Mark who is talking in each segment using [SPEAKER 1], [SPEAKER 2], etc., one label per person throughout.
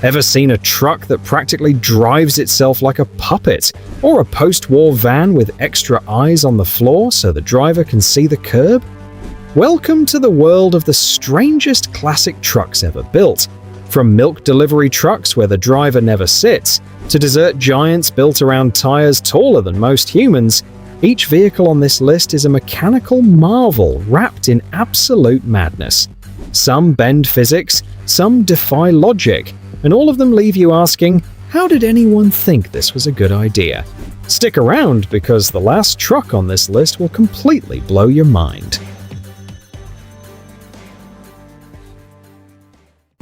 [SPEAKER 1] Ever seen a truck that practically drives itself like a puppet? Or a post-war van with extra eyes on the floor so the driver can see the curb? Welcome to the world of the strangest classic trucks ever built. From milk delivery trucks where the driver never sits, to desert giants built around tires taller than most humans, each vehicle on this list is a mechanical marvel wrapped in absolute madness. Some bend physics, some defy logic, and all of them leave you asking, how did anyone think this was a good idea? Stick around because the last truck on this list will completely blow your mind.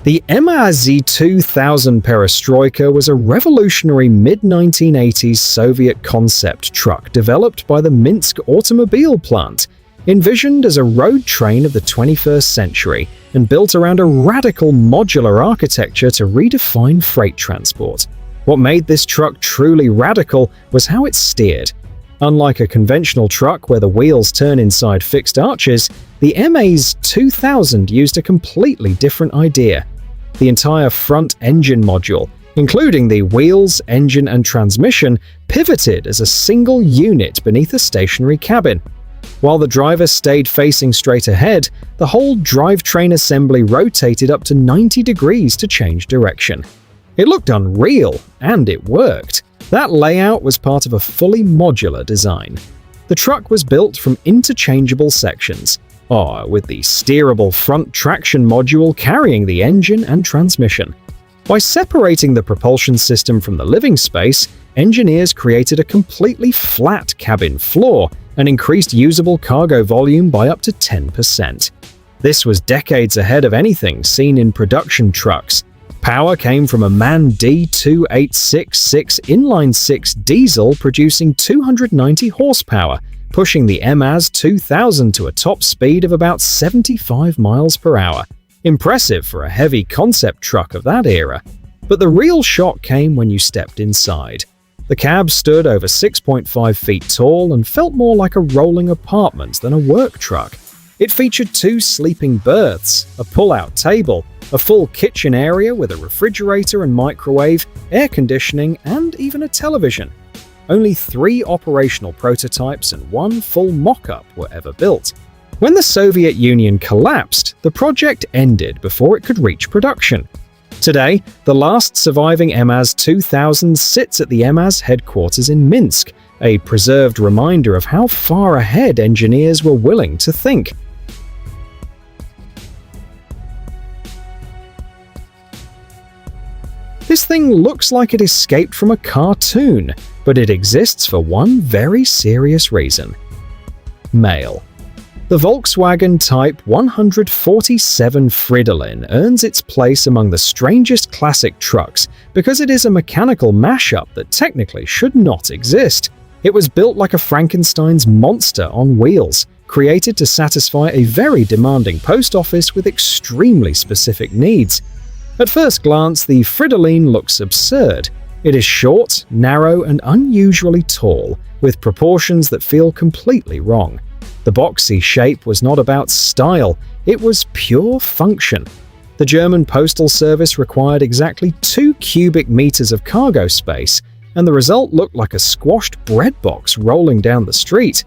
[SPEAKER 1] The MAZ-2000 Perestroika was a revolutionary mid-1980s Soviet concept truck developed by the Minsk automobile plant, envisioned as a road train of the 21st century and built around a radical modular architecture to redefine freight transport. What made this truck truly radical was how it steered. Unlike a conventional truck where the wheels turn inside fixed arches, the MAZ-2000 used a completely different idea. The entire front engine module, including the wheels, engine, and transmission, pivoted as a single unit beneath a stationary cabin. While the driver stayed facing straight ahead, the whole drivetrain assembly rotated up to 90 degrees to change direction. It looked unreal, and it worked. That layout was part of a fully modular design. The truck was built from interchangeable sections, with the steerable front traction module carrying the engine and transmission. By separating the propulsion system from the living space, engineers created a completely flat cabin floor and increased usable cargo volume by up to 10%. This was decades ahead of anything seen in production trucks. Power came from a MAN D2866 inline-6 diesel producing 290 horsepower, pushing the MAZ-2000 to a top speed of about 75 miles per hour. Impressive for a heavy concept truck of that era. But the real shock came when you stepped inside. The cab stood over 6.5 feet tall and felt more like a rolling apartment than a work truck. It featured 2 sleeping berths, a pull-out table, a full kitchen area with a refrigerator and microwave, air conditioning, and even a television. Only 3 operational prototypes and 1 full mock-up were ever built. When the Soviet Union collapsed, the project ended before it could reach production. Today, the last surviving MAZ-2000 sits at the MAZ headquarters in Minsk, a preserved reminder of how far ahead engineers were willing to think. This thing looks like it escaped from a cartoon, but it exists for one very serious reason. Mail. The Volkswagen Type 147 Fridolin earns its place among the strangest classic trucks because it is a mechanical mashup that technically should not exist. It was built like a Frankenstein's monster on wheels, created to satisfy a very demanding post office with extremely specific needs. At first glance, the Fridolin looks absurd. It is short, narrow, and unusually tall, with proportions that feel completely wrong. The boxy shape was not about style, it was pure function. The German Postal Service required exactly 2 cubic meters of cargo space, and the result looked like a squashed bread box rolling down the street.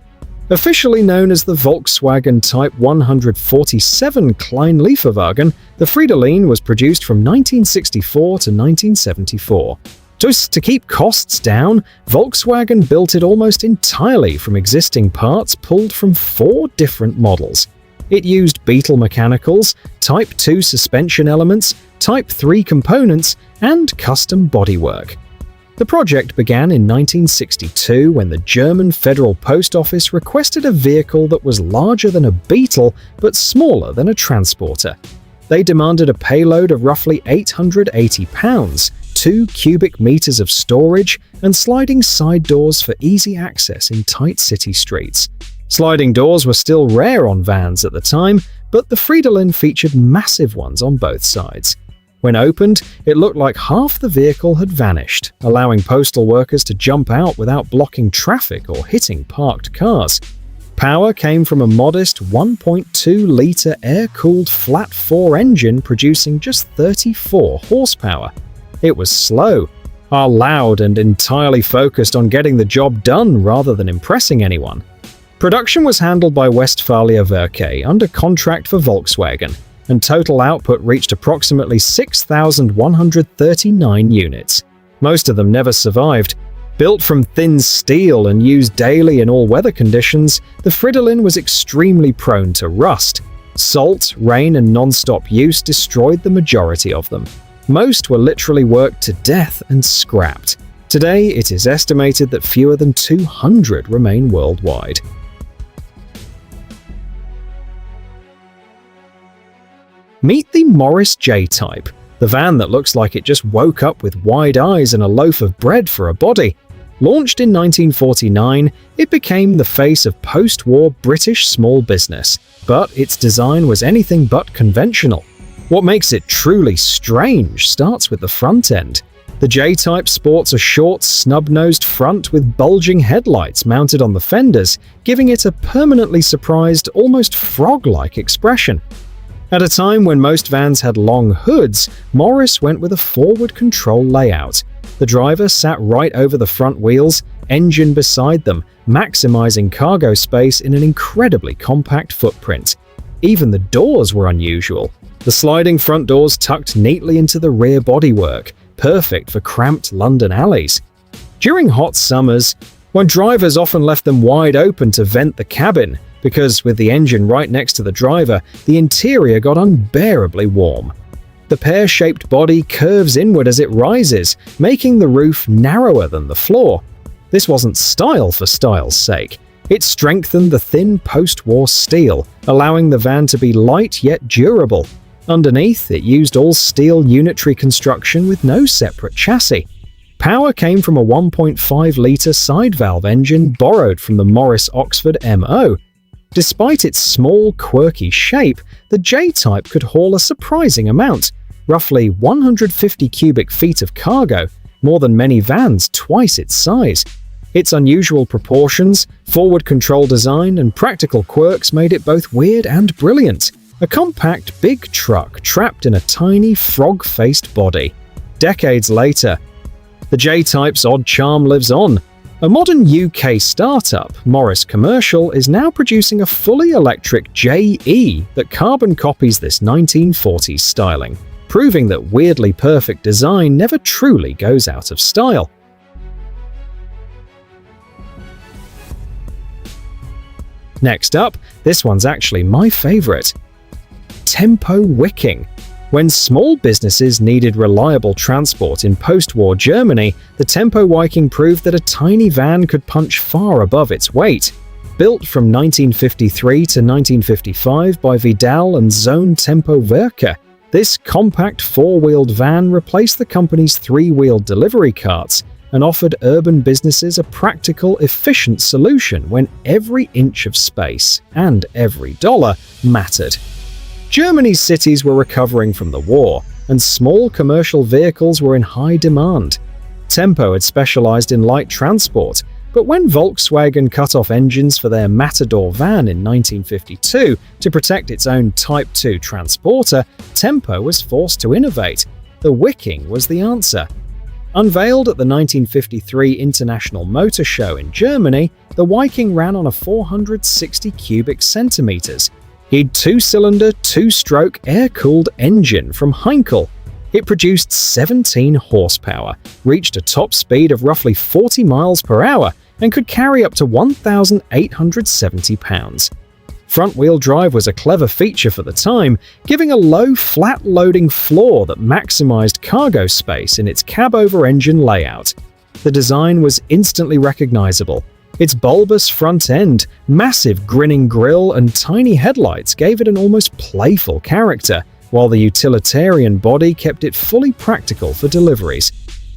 [SPEAKER 1] Officially known as the Volkswagen Type 147 Kleinlieferwagen, the Fridolin was produced from 1964 to 1974. Just to keep costs down, Volkswagen built it almost entirely from existing parts pulled from 4 different models. It used Beetle mechanicals, Type 2 suspension elements, Type 3 components, and custom bodywork. The project began in 1962 when the German Federal Post Office requested a vehicle that was larger than a Beetle but smaller than a transporter. They demanded a payload of roughly 880 pounds, 2 cubic meters of storage, and sliding side doors for easy access in tight city streets. Sliding doors were still rare on vans at the time, but the Fridolin featured massive ones on both sides. When opened, it looked like half the vehicle had vanished, allowing postal workers to jump out without blocking traffic or hitting parked cars. Power came from a modest 1.2-liter air-cooled flat-4 engine producing just 34 horsepower. It was slow, are loud and entirely focused on getting the job done rather than impressing anyone. Production was handled by Westfalia Werke under contract for Volkswagen, and total output reached approximately 6,139 units. Most of them never survived. Built from thin steel and used daily in all weather conditions, the Fridolin was extremely prone to rust. Salt, rain, and non-stop use destroyed the majority of them. Most were literally worked to death and scrapped. Today, it is estimated that fewer than 200 remain worldwide. Meet the Morris J-Type, the van that looks like it just woke up with wide eyes and a loaf of bread for a body. Launched in 1949, it became the face of post-war British small business, but its design was anything but conventional. What makes it truly strange starts with the front end. The J-Type sports a short, snub-nosed front with bulging headlights mounted on the fenders, giving it a permanently surprised, almost frog-like expression. At a time when most vans had long hoods, Morris went with a forward control layout. The driver sat right over the front wheels, engine beside them, maximizing cargo space in an incredibly compact footprint. Even the doors were unusual. The sliding front doors tucked neatly into the rear bodywork, perfect for cramped London alleys. During hot summers, when drivers often left them wide open to vent the cabin, because with the engine right next to the driver, the interior got unbearably warm. The pear-shaped body curves inward as it rises, making the roof narrower than the floor. This wasn't style for style's sake. It strengthened the thin post-war steel, allowing the van to be light yet durable. Underneath, it used all-steel unitary construction with no separate chassis. Power came from a 1.5-litre side-valve engine borrowed from the Morris Oxford MO. Despite its small, quirky shape, the J-Type could haul a surprising amount, roughly 150 cubic feet of cargo, more than many vans twice its size. Its unusual proportions, forward control design, and practical quirks made it both weird and brilliant. A compact, big truck trapped in a tiny, frog-faced body. Decades later, the J-Type's odd charm lives on. A modern UK startup, Morris Commercial, is now producing a fully electric JE that carbon copies this 1940s styling, proving that weirdly perfect design never truly goes out of style. Next up, this one's actually my favorite. Tempo Wiking. When small businesses needed reliable transport in post-war Germany, the Tempo Wiking proved that a tiny van could punch far above its weight. Built from 1953 to 1955 by Vidal and Zone Tempo Werke, this compact four-wheeled van replaced the company's three-wheeled delivery carts and offered urban businesses a practical, efficient solution when every inch of space and every dollar mattered. Germany's cities were recovering from the war, and small commercial vehicles were in high demand. Tempo had specialized in light transport, but when Volkswagen cut off engines for their Matador van in 1952 to protect its own Type 2 transporter, Tempo was forced to innovate. The Wiking was the answer. Unveiled at the 1953 International Motor Show in Germany, the Wiking ran on a 460 cubic centimeters. He'd two-cylinder, two-stroke, air-cooled engine from Heinkel. It produced 17 horsepower, reached a top speed of roughly 40 miles per hour, and could carry up to 1,870 pounds. Front-wheel drive was a clever feature for the time, giving a low, flat-loading floor that maximized cargo space in its cab-over-engine layout. The design was instantly recognizable. Its bulbous front end, massive grinning grille, and tiny headlights gave it an almost playful character, while the utilitarian body kept it fully practical for deliveries.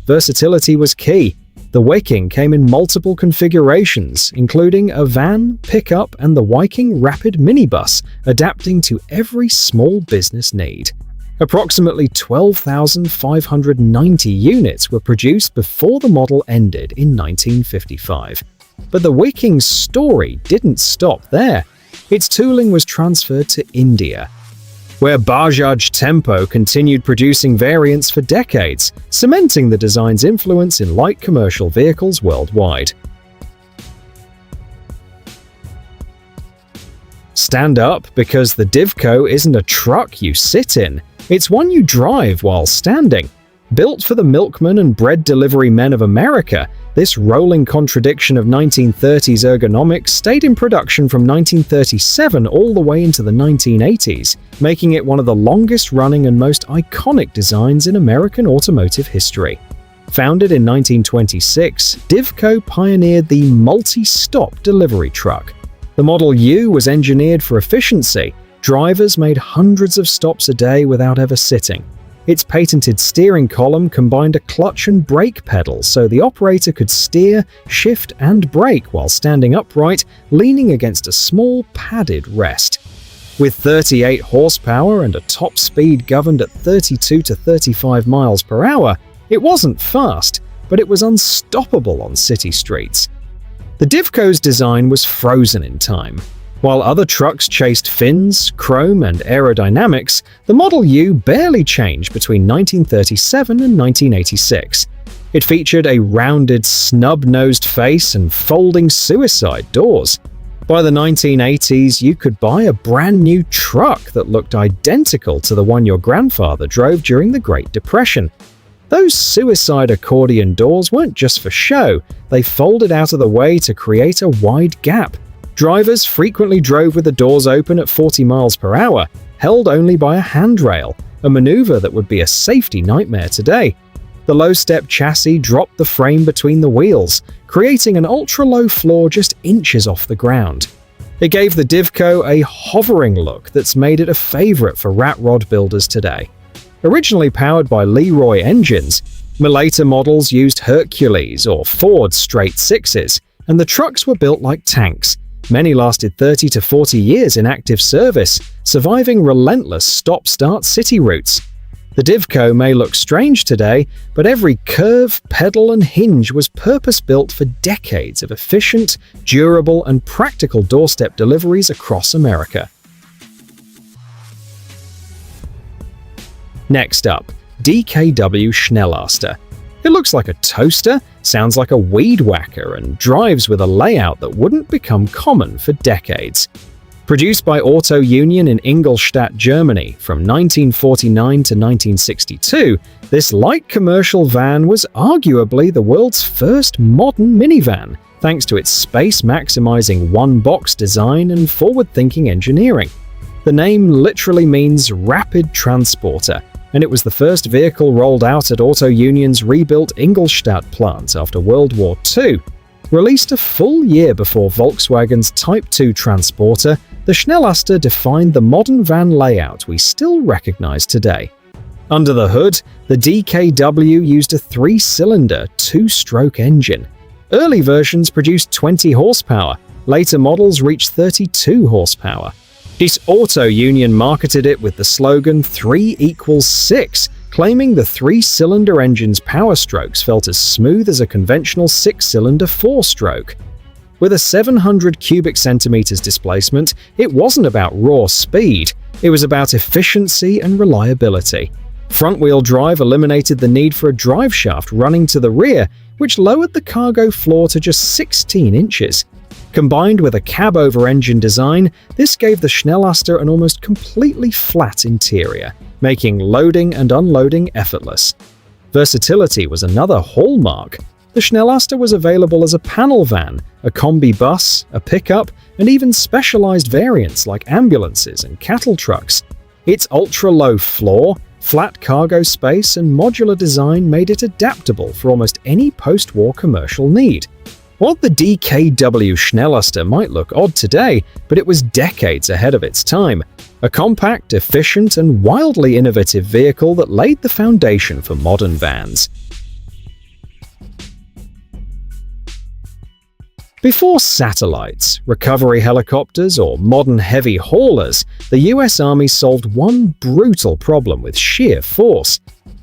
[SPEAKER 1] Versatility was key. The Wiking came in multiple configurations, including a van, pickup, and the Wiking Rapid minibus, adapting to every small business need. Approximately 12,590 units were produced before the model ended in 1955. But the Wiking's story didn't stop there. Its tooling was transferred to India. where Bajaj Tempo continued producing variants for decades, cementing the design's influence in light commercial vehicles worldwide. Stand up, because the Divco isn't a truck you sit in, it's one you drive while standing. Built for the milkmen and bread delivery men of America, this rolling contradiction of 1930s ergonomics stayed in production from 1937 all the way into the 1980s, making it one of the longest-running and most iconic designs in American automotive history. Founded in 1926, Divco pioneered the multi-stop delivery truck. The Model U was engineered for efficiency. Drivers made hundreds of stops a day without ever sitting. Its patented steering column combined a clutch and brake pedal so the operator could steer, shift, and brake while standing upright, leaning against a small padded rest. With 38 horsepower and a top speed governed at 32 to 35 miles per hour, it wasn't fast, but it was unstoppable on city streets. The Divco's design was frozen in time. While other trucks chased fins, chrome, and aerodynamics, the Model U barely changed between 1937 and 1986. It featured a rounded, snub-nosed face and folding suicide doors. By the 1980s, you could buy a brand new truck that looked identical to the one your grandfather drove during the Great Depression. Those suicide accordion doors weren't just for show, they folded out of the way to create a wide gap. Drivers frequently drove with the doors open at 40 miles per hour, held only by a handrail, a maneuver that would be a safety nightmare today. The low-step chassis dropped the frame between the wheels, creating an ultra-low floor just inches off the ground. It gave the Divco a hovering look that's made it a favorite for rat rod builders today. Originally powered by Leroy engines, later models used Hercules or Ford straight sixes, and the trucks were built like tanks. Many lasted 30 to 40 years in active service, surviving relentless stop-start city routes. The Divco may look strange today, but every curve, pedal, and hinge was purpose-built for decades of efficient, durable, and practical doorstep deliveries across America. Next up, DKW Schnellaster. It looks like a toaster, sounds like a weed whacker, and drives with a layout that wouldn't become common for decades. Produced by Auto Union in Ingolstadt, Germany from 1949 to 1962, this light commercial van was arguably the world's first modern minivan, thanks to its space-maximizing one-box design and forward-thinking engineering. The name literally means rapid transporter, and it was the first vehicle rolled out at Auto Union's rebuilt Ingolstadt plant after World War II. Released a full year before Volkswagen's Type 2 transporter, the Schnellaster defined the modern van layout we still recognize today. Under the hood, the DKW used a 3-cylinder, 2-stroke engine. Early versions produced 20 horsepower, later models reached 32 horsepower. This Auto Union marketed it with the slogan 3 equals 6, claiming the 3-cylinder engine's power strokes felt as smooth as a conventional 6-cylinder 4-stroke. With a 700 cubic centimeters displacement, it wasn't about raw speed, it was about efficiency and reliability. Front-wheel drive eliminated the need for a drive shaft running to the rear, which lowered the cargo floor to just 16 inches. Combined with a cab-over-engine design, this gave the Schnellaster an almost completely flat interior, making loading and unloading effortless. Versatility was another hallmark. The Schnellaster was available as a panel van, a combi bus, a pickup, and even specialized variants like ambulances and cattle trucks. Its ultra-low floor, flat cargo space, and modular design made it adaptable for almost any post-war commercial need. While the DKW Schnellaster might look odd today, but it was decades ahead of its time. A compact, efficient, and wildly innovative vehicle that laid the foundation for modern vans. Before satellites, recovery helicopters, or modern heavy haulers, the US Army solved one brutal problem with sheer force.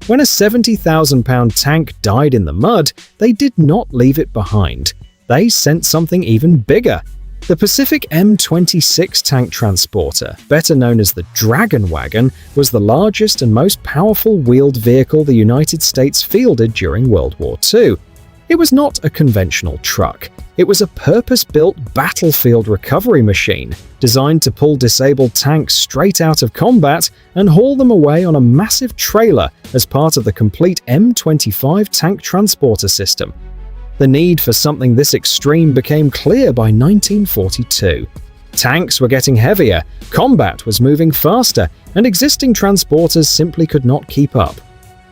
[SPEAKER 1] When a 70,000-pound tank died in the mud, they did not leave it behind. They sent something even bigger. The Pacific M26 tank transporter, better known as the Dragon Wagon, was the largest and most powerful wheeled vehicle the United States fielded during World War II. It was not a conventional truck. It was a purpose-built battlefield recovery machine designed to pull disabled tanks straight out of combat and haul them away on a massive trailer as part of the complete M25 tank transporter system. The need for something this extreme became clear by 1942. Tanks were getting heavier, combat was moving faster, and existing transporters simply could not keep up.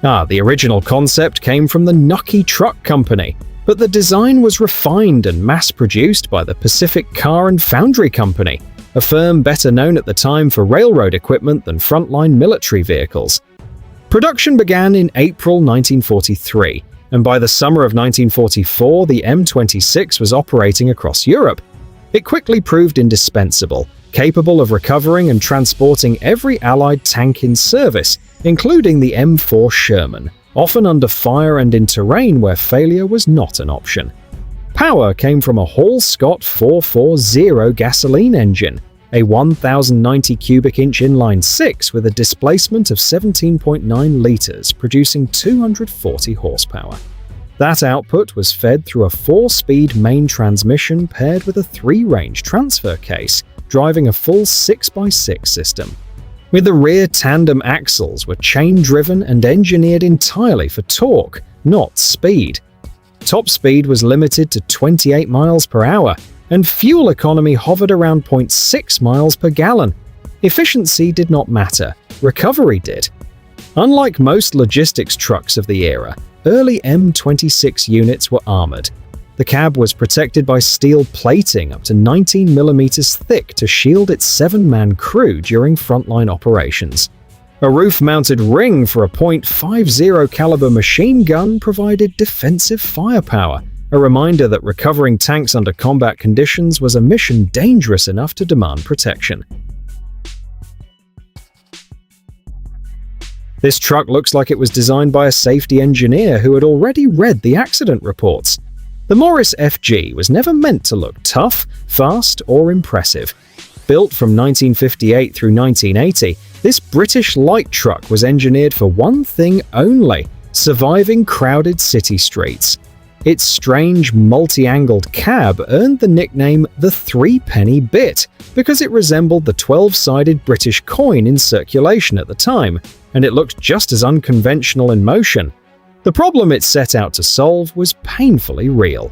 [SPEAKER 1] The original concept came from the Nucky Truck Company, but the design was refined and mass-produced by the Pacific Car and Foundry Company, a firm better known at the time for railroad equipment than frontline military vehicles. Production began in April 1943, and by the summer of 1944, the M26 was operating across Europe. It quickly proved indispensable, capable of recovering and transporting every Allied tank in service, including the M4 Sherman, often under fire and in terrain where failure was not an option. Power came from a Hall-Scott 440 gasoline engine, a 1,090 cubic inch inline-six with a displacement of 17.9 liters, producing 240 horsepower. That output was fed through a 4-speed main transmission paired with a 3-range transfer case, driving a full 6x6 system. With the rear tandem axles were chain-driven and engineered entirely for torque, not speed. Top speed was limited to 28 miles per hour, and fuel economy hovered around 0.6 miles per gallon. Efficiency did not matter, recovery did. Unlike most logistics trucks of the era, early M26 units were armored. The cab was protected by steel plating up to 19 millimeters thick to shield its 7-man crew during frontline operations. A roof-mounted ring for a .50 caliber machine gun provided defensive firepower, a reminder that recovering tanks under combat conditions was a mission dangerous enough to demand protection. This truck looks like it was designed by a safety engineer who had already read the accident reports. The Morris FG was never meant to look tough, fast, or impressive. Built from 1958 through 1980, this British light truck was engineered for one thing only: surviving crowded city streets. Its strange, multi-angled cab earned the nickname the Threepenny Bit because it resembled the 12-sided British coin in circulation at the time, and it looked just as unconventional in motion. The problem it set out to solve was painfully real.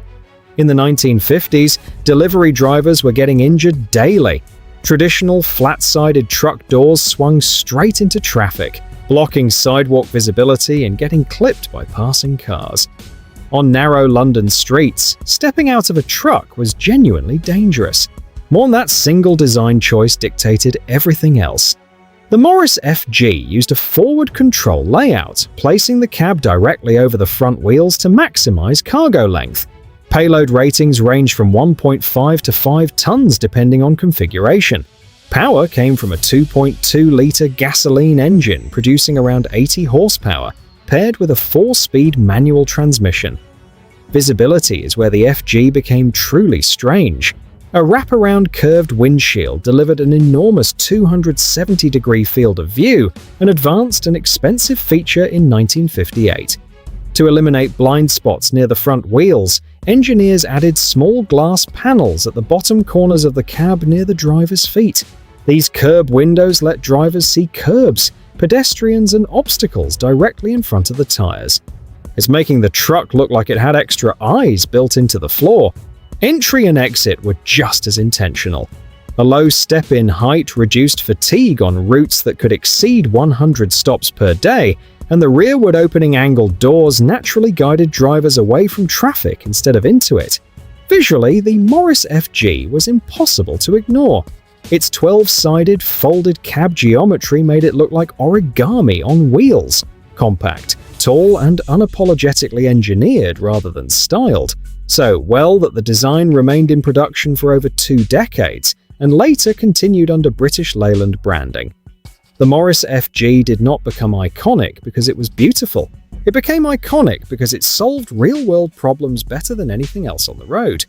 [SPEAKER 1] In the 1950s, delivery drivers were getting injured daily. Traditional flat-sided truck doors swung straight into traffic, blocking sidewalk visibility and getting clipped by passing cars. On narrow London streets, stepping out of a truck was genuinely dangerous. More than that single design choice dictated everything else. The Morris FG used a forward control layout, placing the cab directly over the front wheels to maximize cargo length. Payload ratings ranged from 1.5 to 5 tons depending on configuration. Power came from a 2.2-liter gasoline engine producing around 80 horsepower, paired with a 4-speed manual transmission. Visibility is where the FG became truly strange. A wraparound curved windshield delivered an enormous 270-degree field of view, an advanced and expensive feature in 1958. To eliminate blind spots near the front wheels, engineers added small glass panels at the bottom corners of the cab near the driver's feet. These curb windows let drivers see curbs, pedestrians, and obstacles directly in front of the tires. It's making the truck look like it had extra eyes built into the floor. Entry and exit were just as intentional. A low step-in height reduced fatigue on routes that could exceed 100 stops per day, and the rearward opening angled doors naturally guided drivers away from traffic instead of into it. Visually, the Morris FG was impossible to ignore. Its 12-sided, folded cab geometry made it look like origami on wheels. Compact, tall, and unapologetically engineered rather than styled. So well that the design remained in production for over 2 decades, and later continued under British Leyland branding. The Morris FG did not become iconic because it was beautiful. It became iconic because it solved real-world problems better than anything else on the road.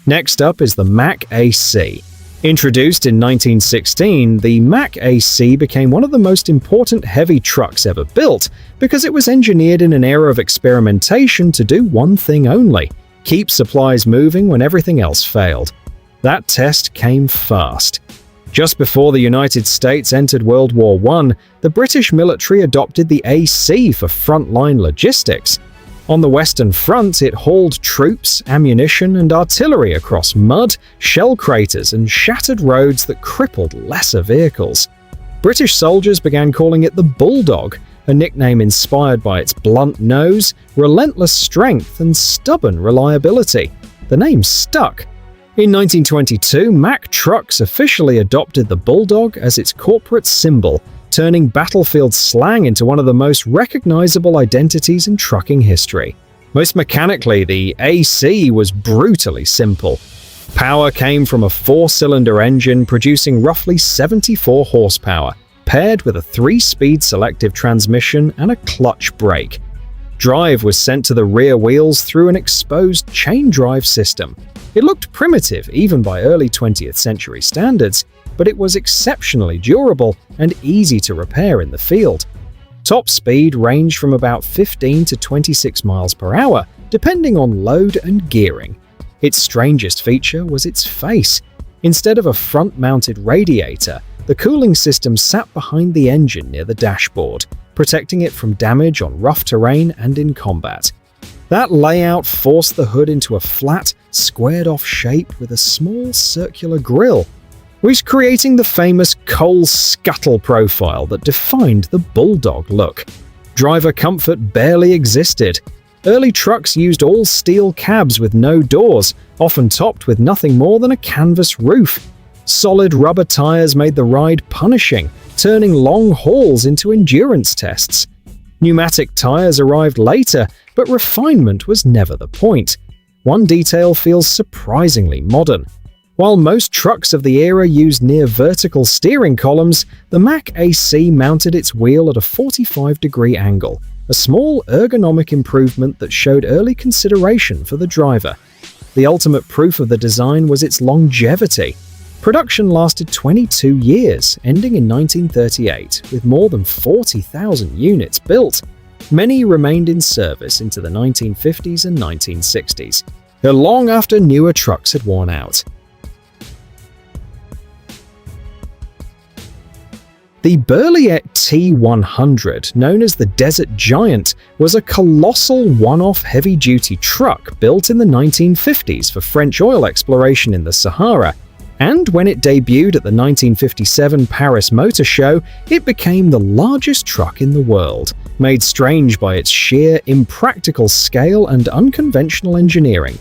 [SPEAKER 1] Next up is the Mack AC. Introduced in 1916, the Mack AC became one of the most important heavy trucks ever built because it was engineered in an era of experimentation to do one thing only: keep supplies moving when everything else failed. That test came fast. Just before the United States entered World War I, the British military adopted the AC for frontline logistics. On the Western Front, it hauled troops, ammunition, and artillery across mud, shell craters, and shattered roads that crippled lesser vehicles. British soldiers began calling it the Bulldog, a nickname inspired by its blunt nose, relentless strength, and stubborn reliability. The name stuck. In 1922, Mack Trucks officially adopted the Bulldog as its corporate symbol, turning battlefield slang into one of the most recognizable identities in trucking history. Most mechanically, the AC was brutally simple. Power came from a 4-cylinder engine producing roughly 74 horsepower, paired with a 3-speed selective transmission and a clutch brake. Drive was sent to the rear wheels through an exposed chain drive system. It looked primitive even by early 20th century standards, but it was exceptionally durable and easy to repair in the field. Top speed ranged from about 15 to 26 miles per hour, depending on load and gearing. Its strangest feature was its face. Instead of a front-mounted radiator, the cooling system sat behind the engine near the dashboard, protecting it from damage on rough terrain and in combat. That layout forced the hood into a flat, squared-off shape with a small circular grille, which creating the famous coal scuttle profile that defined the Bulldog look. Driver comfort barely existed. Early trucks used all-steel cabs with no doors, often topped with nothing more than a canvas roof. Solid rubber tires made the ride punishing, turning long hauls into endurance tests. Pneumatic tires arrived later, but refinement was never the point. One detail feels surprisingly modern. While most trucks of the era used near-vertical steering columns, the Mack AC mounted its wheel at a 45-degree angle, a small ergonomic improvement that showed early consideration for the driver. The ultimate proof of the design was its longevity. Production lasted 22 years, ending in 1938, with more than 40,000 units built. Many remained in service into the 1950s and 1960s, long after newer trucks had worn out. The Berliet T100, known as the Desert Giant, was a colossal one-off heavy-duty truck built in the 1950s for French oil exploration in the Sahara, and when it debuted at the 1957 Paris Motor Show, it became the largest truck in the world, made strange by its sheer, impractical scale and unconventional engineering.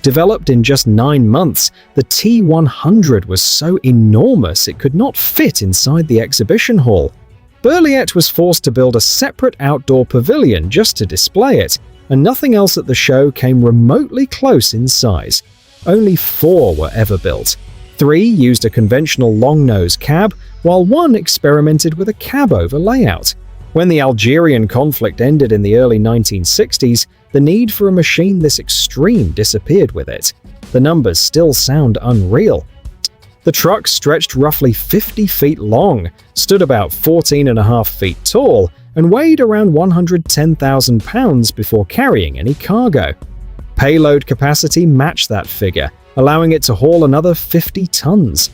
[SPEAKER 1] Developed in just 9 months, the T100 was so enormous it could not fit inside the exhibition hall. Berliet was forced to build a separate outdoor pavilion just to display it, and nothing else at the show came remotely close in size. Only 4 were ever built. 3 used a conventional long-nose cab, while 1 experimented with a cab-over layout. When the Algerian conflict ended in the early 1960s, the need for a machine this extreme disappeared with it. The numbers still sound unreal. The truck stretched roughly 50 feet long, stood about 14.5 feet tall, and weighed around 110,000 pounds before carrying any cargo. Payload capacity matched that figure, allowing it to haul another 50 tons.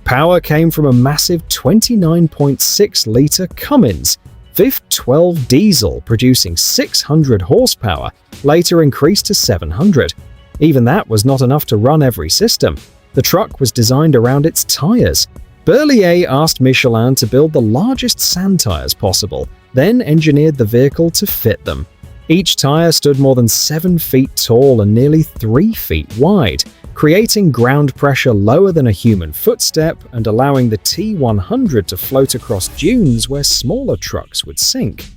[SPEAKER 1] Power came from a massive 29.6-liter Cummins VIF-12 diesel producing 600 horsepower, later increased to 700. Even that was not enough to run every system. The truck was designed around its tires. Berliet asked Michelin to build the largest sand tires possible, then engineered the vehicle to fit them. Each tire stood more than 7 feet tall and nearly 3 feet wide, creating ground pressure lower than a human footstep and allowing the T100 to float across dunes where smaller trucks would sink.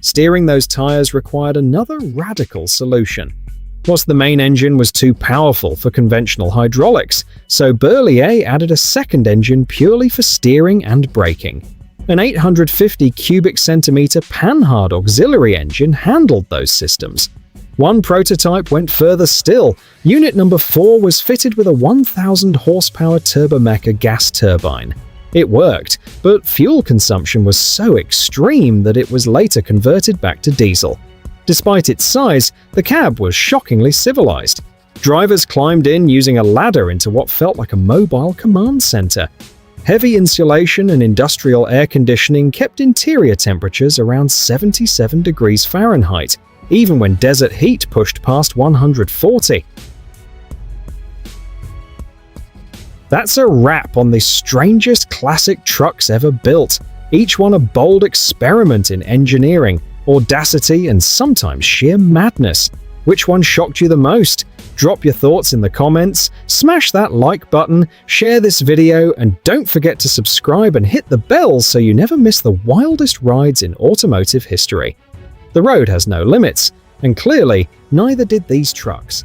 [SPEAKER 1] Steering those tires required another radical solution. The main engine was too powerful for conventional hydraulics, so Berliet added a second engine purely for steering and braking. An 850 cubic centimeter Panhard auxiliary engine handled those systems. One prototype went further still. Unit number 4 was fitted with a 1,000 horsepower turbomecha gas turbine. It worked, but fuel consumption was so extreme that it was later converted back to diesel. Despite its size, the cab was shockingly civilized. Drivers climbed in using a ladder into what felt like a mobile command center. Heavy insulation and industrial air conditioning kept interior temperatures around 77 degrees Fahrenheit, even when desert heat pushed past 140. That's a wrap on the strangest classic trucks ever built, each one a bold experiment in engineering, audacity, and sometimes sheer madness. Which one shocked you the most? Drop your thoughts in the comments, smash that like button, share this video, and don't forget to subscribe and hit the bell so you never miss the wildest rides in automotive history. The road has no limits, and clearly, neither did these trucks.